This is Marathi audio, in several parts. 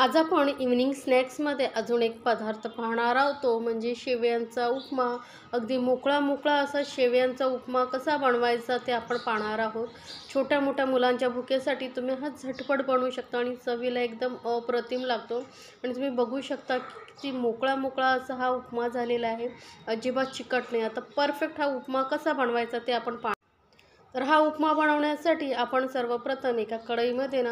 आज आपण इव्हनिंग स्नॅक्समध्ये अजून एक पदार्थ पाहणार आहोत, तो म्हणजे शेवयांचा उपमा. अगदी मोकळा मोकळा असा शेवयांचा उपमा कसा बनवायचा ते आपण पाहणार आहोत. छोट्या मोठ्या मुलांच्या भुकेसाठी तुम्ही हा झटपट बनवू शकता आणि चवीला एकदम अप्रतिम लागतो. आणि तुम्ही बघू शकता किती मोकळा मोकळा असा हा उपमा झालेला आहे, अजिबात चिकट नाही. आता परफेक्ट हा उपमा कसा बनवायचा ते आपण तर हा उपमा बनवण्यासाठी आपण सर्वप्रथम एका कढईमध्ये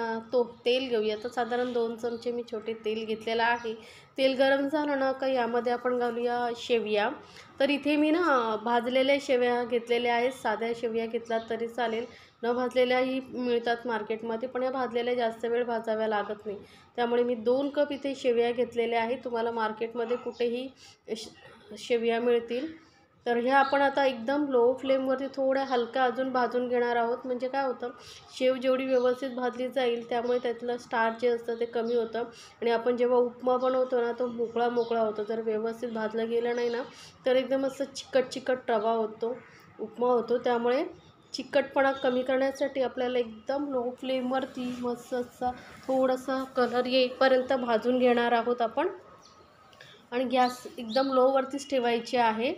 तेल घेऊया. तर साधारण 2 चमचे मी छोटे तेल घेतलेलं आहे. तेल गरम झालं ना का यामध्ये आपण घालूया शेवया. तर इथे मी भाजलेल्या शेवया घेतलेल्या आहेत. साध्या शेवया घेतलात तरी चालेल, न भाजलेल्याही मिळतात मार्केटमध्ये, पण या भाजलेल्या जास्त वेळ भाजाव्या लागत नाही. त्यामुळे मी 2 कप इथे शेवया घेतलेल्या आहेत. तुम्हाला मार्केटमध्ये कुठेही शेवया मिळतील. तर हे आपण आता एकदम लो फ्लेमवरती थोड्या हलका अजून भाजून घेणार आहोत. म्हणजे काय होतं, शेव जेवढी व्यवस्थित भाजली जाईल त्यामुळे त्यातलं स्टार्च जे असतं ते कमी होतं आणि आपण जेव्हा उपमा बनवतो ना तो मोकळा मोकळा होतो. जर व्यवस्थित भाजलं गेलं नाही ना तर एकदम असं चिकट चिकट रवा होतो, उपमा होतो. त्यामुळे चिकटपणा कमी करण्यासाठी आपल्याला एकदम लो फ्लेमवरती मस्त असा थोडासा कलर येईपर्यंत भाजून घेणार आहोत आपण. आणि गॅस एकदम लोवरतीच ठेवायची आहे.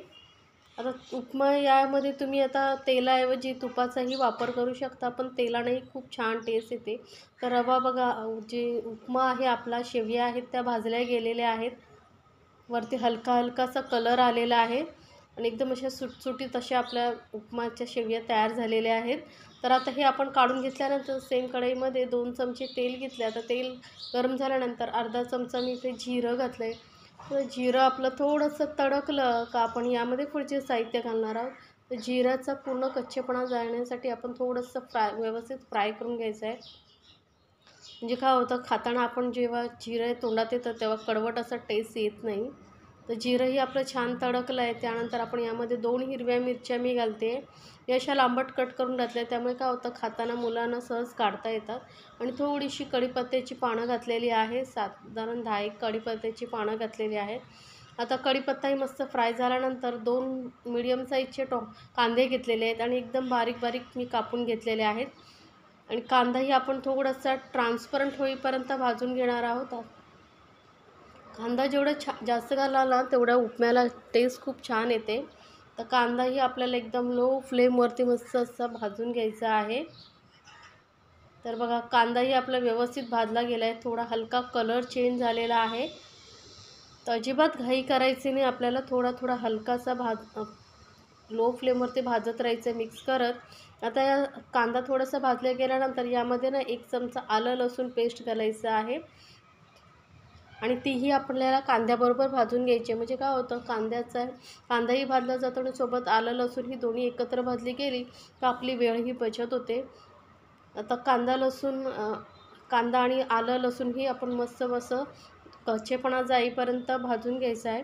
आता उपमा यामध्ये तुम्ही आता तेलाऐवजी तुपाचाही वापर करू शकता, पण तेलानेही खूप छान टेस्ट येते. तर रवा बघा, जे उपमा आहे आपला, शेवया आहेत त्या भाजल्या गेलेल्या आहेत. वरती हलका हलकासा कलर आलेला आहे आणि एकदम अशा सुटसुटीत अशा आपल्या उपमाच्या शेवया तयार झालेल्या आहेत. तर आता हे आपण काढून घेतल्यानंतर सेम कढईमध्ये 2 चमचे तेल घेतले. आता तेल गरम झाल्यानंतर अर्धा चमचा मी इथे जिरं घातलं आहे. तर जिरं आपलं थोडंसं तडकलं का आपण यामध्ये पुढचे साहित्य घालणार आहोत. तर जिऱ्याचा पूर्ण कच्चेपणा जाण्यासाठी आपण थोडंसं व्यवस्थित फ्राय करून घ्यायचं आहे. म्हणजे काय होतं, खाताना आपण जेव्हा जिरं तोंडात येतं तेव्हा कडवट असा टेस्ट येत नाही. तर जिरंही आपलं छान तडकलं आहे. त्यानंतर आपण यामध्ये 2 हिरव्या मिरच्या मी घालते. या अशा लांबट कट करून घातल्या, त्यामुळे काय होतं, खाताना मुलांना सहज काढता येतात. आणि थोडीशी कढीपत्त्याची पानं घातलेली आहे, साधारण 10 कढीपत्त्याची पानं घातलेली आहेत. आता कढीपत्ताही मस्त फ्राय झाल्यानंतर 2 मीडियम साईजचे कांदे घेतलेले आहेत आणि एकदम बारीक बारीक मी कापून घेतलेले आहेत. आणि कांदाही आपण थोडासा ट्रान्सपरंट होईपर्यंत भाजून घेणार आहोत. कांदा जेवढा जास्त घालाल ना तेवढ्या उपम्याला टेस्ट खूप छान येते. तर कांदाही आपल्याला एकदम लो फ्लेमवरती मस्त असा भाजून घ्यायचा आहे. तर बघा, कांदाही आपला व्यवस्थित भाजला गेला आहे, थोडा हलका कलर चेंज झालेला आहे. तर अजिबात घाई करायची नाही, आपल्याला थोडा थोडा हलकासा लो फ्लेमवरती भाजत राहायचं मिक्स करत. आता या कांदा थोडासा भाजला गेल्यानंतर यामध्ये 1 चमचा आलं लसूण पेस्ट घालायचं आहे आणि तीही आपल्याला कांद्याबरोबर भाजून घ्यायची. म्हणजे काय होतं, कांदाही भाजला जातो आणि सोबत आलं लसूण ही दोन्ही एकत्र भाजली गेली तर आपली वेळही बचत होते. आता कांदा आणि आलं लसूण ही आपण मस्त कच्चेपणा जाईपर्यंत भाजून घ्यायचं आहे.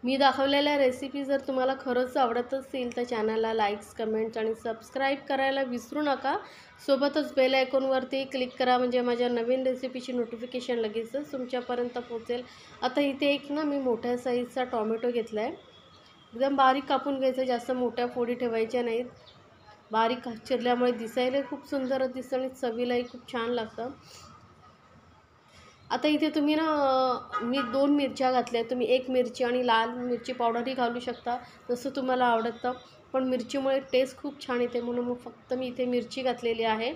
मी दाखवलेल्या रेसिपी जर तुम्हाला खरंच आवडत असतील तर चॅनलला लाईक्स, कमेंट्स आणि सबस्क्राईब करायला विसरू नका. सोबतच बेल आयकॉनवरती क्लिक करा, म्हणजे माझ्या नवीन रेसिपीची नोटिफिकेशन लगेचच तुमच्यापर्यंत पोहोचेल. आता इथे मी मोठ्या साईजचा टॉमॅटो घेतला आहे. एकदम बारीक कापून घ्यायचं, जास्त मोठ्या फोडी ठेवायच्या नाहीत. बारीक चिरल्यामुळे दिसायला खूप सुंदर दिसतं आणि चवीलाही खूप छान लागतं. आता इथे तुम्ही मी 2 मिरच्या घातल्या. तुम्ही 1 मिरची आणि लाल मिरची पावडरही घालू शकता, जसं तुम्हाला आवडतं. पण मिरचीमुळे टेस्ट खूप छान येते, म्हणून फक्त मी इथे मिरची घातलेली आहे.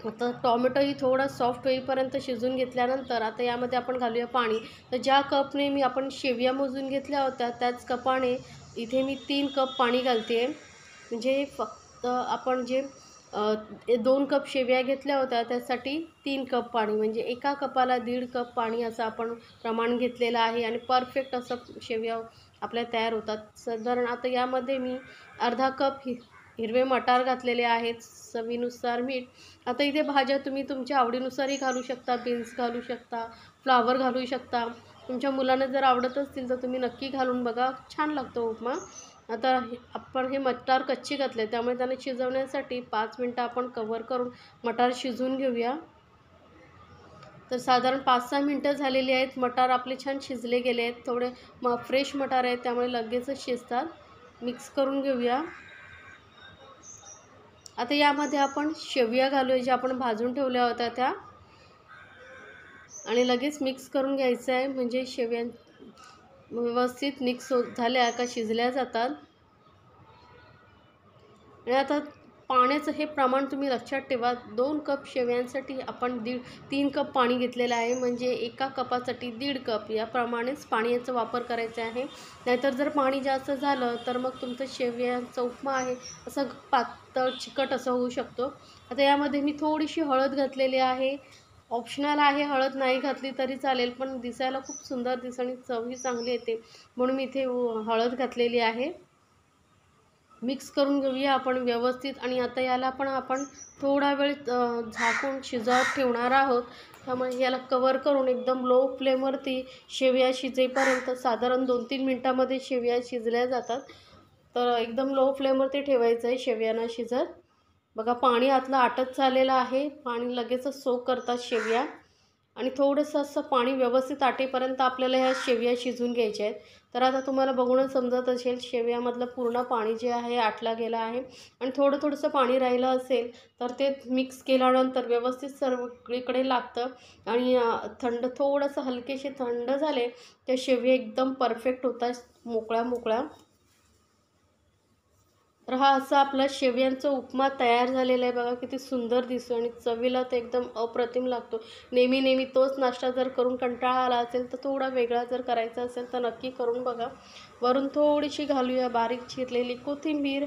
आता टॉमॅटोही थोडा सॉफ्ट होईपर्यंत शिजवून घेतल्यानंतर आता यामध्ये आपण घालूया पाणी. तर ज्या कपने आपण शेवया मोजून घेतल्या होत्या त्याच कपाने इथे मी 3 कप पाणी घालते. म्हणजे फक्त आपण जे 2 कप शेवया घेतल्या होत्या त्यासाठी 3 कप पाणी, म्हणजे एका कपाला 1.5 कप पाणी असं आपण प्रमाण घेतलेलं आहे. आणि परफेक्ट असं शेवया आपल्या तयार होतात. साधारण आता यामध्ये मी अर्धा कप हिरवे मटार घातलेले आहेत, चवीनुसार मीठ. आता इथे भाज्या तुम्ही तुमच्या आवडीनुसारही घालू शकता, बीन्स घालू शकता, फ्लावर घालू शकता. तुमच्या मुलांना जर आवडत असतील तर तुम्ही नक्की घालून बघा, छान लागतो उपमा. आता आपण हे मटार कच्चे घातले, त्यामुळे त्यांना शिजवण्यासाठी 5 मिनटं आपण कव्हर करून मटार शिजवून घेऊया. तर साधारण 5-6 मिनटं झालेली आहेत. मटार आपले छान शिजले गेले आहेत. थोडे फ्रेश मटार आहेत त्यामुळे लगेचच शिजतात. मिक्स करून घेऊया. आता यामध्ये आपण शेवया घालूया, ज्या आपण भाजून ठेवल्या होत्या त्या. आणि लगेच मिक्स करून घ्यायचं आहे, म्हणजे शेवया व्यवस्थित मिक्स झाल्या का शिजल्या जातात. आणि आता पाण्याचं हे प्रमाण तुम्ही लक्षात ठेवा. 2 कप शेवयांसाठी आपण 3 कप पाणी घेतलेलं आहे, म्हणजे एका कपासाठी 1.5 कप याप्रमाणेच पाण्याचा वापर करायचा आहे. नाहीतर जर पाणी जास्त झालं तर मग तुमचं शेवयांचा उपमा आहे असं पातळ चिकट असं होऊ शकतो. आता यामध्ये मी थोडीशी हळद घातलेली आहे. ऑप्शनल आहे, हळद नाही घातली तरी चालेल, पण दिसायला खूप सुंदर दिसते आणि चवही चांगली येते, म्हणून मी इथे हळद घातलेली आहे. मिक्स करून घेऊया आपण व्यवस्थित. आणि आता याला पण आपण थोडा वेळ झाकून शिजवत ठेवणार आहोत. त्यामुळे याला कवर करून एकदम लो फ्लेमवरती शेवया शिजेपर्यंत, साधारण 2-3 मिनटामध्ये शेवया शिजल्या जातात, तर एकदम लो फ्लेमवरती ठेवायचं आहे शेवयांना शिजत. बघा पाणी आतलं आटत चाललेलं आहे, पाणी लगेचच सोक करतात शेवया. आणि थोडंसं असं पाणी व्यवस्थित आटेपर्यंत आपल्याला ह्या शेवया शिजवून घ्यायच्या आहेत. तर आता तुम्हाला बघूनच समजत असेल शेवयामधलं पूर्ण पाणी जे आहे आटला गेला आहे. आणि थोडंसं पाणी राहिलं असेल तर ते मिक्स केल्यानंतर व्यवस्थित सगळीकडे लागतं. आणि थोडंसं हलकेसे थंड झाले त्या शेवया एकदम परफेक्ट होतात मोकळ्या. तर हा असा आपला शेवयांचा उपमा तयार झालेला आहे. बघा किती सुंदर दिसतो आणि चवीला तर एकदम अप्रतिम लागतो. नेहमी तोच नाश्ता जर करून कंटाळा आला असेल तर थोडा वेगळा जर करायचा असेल तर नक्की करून बघा. वरून थोडीशी घालूया बारीक चिरलेली कोथिंबीर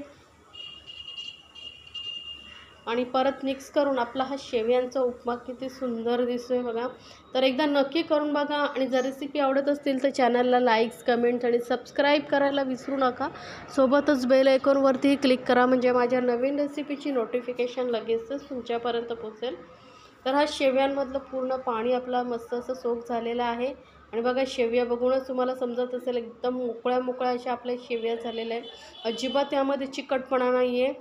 आणि परत मिक्स करून आपला हा शेवयांचा उपमा किती सुंदर दिसतोय बघा. तर एकदा नक्की करून बघा. आणि जर रेसिपी आवडत असतील तर चॅनलला लाईक्स, कमेंट्स आणि सबस्क्राईब करायला विसरू नका. सोबतच बेल आयकॉनवरतीही क्लिक करा, म्हणजे माझ्या नवीन रेसिपीची नोटिफिकेशन लगेचच तुमच्यापर्यंत पोहोचेल. तर हा शेवयांमधलं पूर्ण पाणी आपला मस्त असं सोक झालेलं आहे. आणि बघा शेवया बघूनच तुम्हाला समजत असेल एकदम मोकळ्या अशा आपल्या शेवया झालेल्या आहेत. अजिबात यामध्ये चिकटपणा नाही आहे.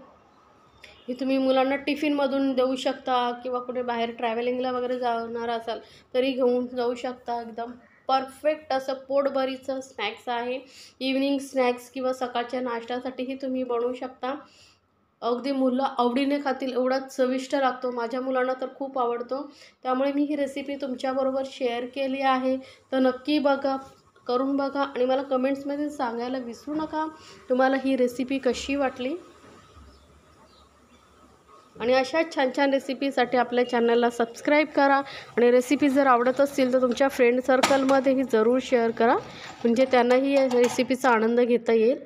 हे तुम्ही मुलांना टिफिनमधून देऊ शकता किंवा कुठे बाहेर ट्रॅव्हलिंगला वगैरे जाणार असाल तरी घेऊन जाऊ शकता. एकदम परफेक्ट असं पोटभरीचं स्नॅक्स आहे. इव्हनिंग स्नॅक्स किंवा सकाळच्या नाश्त्यासाठीही तुम्ही बनवू शकता. अगदी मुलं आवडीने खातील एवढा चविष्ट लागतो. माझ्या मुलांना तर खूप आवडतो. त्यामुळे मी ही रेसिपी तुमच्याबरोबर शेअर केली आहे. तर नक्की बघा, करून बघा आणि मला कमेंट्समध्ये सांगायला विसरू नका तुम्हाला ही रेसिपी कशी वाटली. आणि अशा छान रेसिपीसाठी आपल्या चॅनलला सबस्क्राईब करा. आणि रेसिपी जर आवडत असतील तर तुमच्या फ्रेंड सर्कलमध्येही जरूर शेअर करा, म्हणजे त्यांनाही या रेसिपीचा आनंद घेता येईल.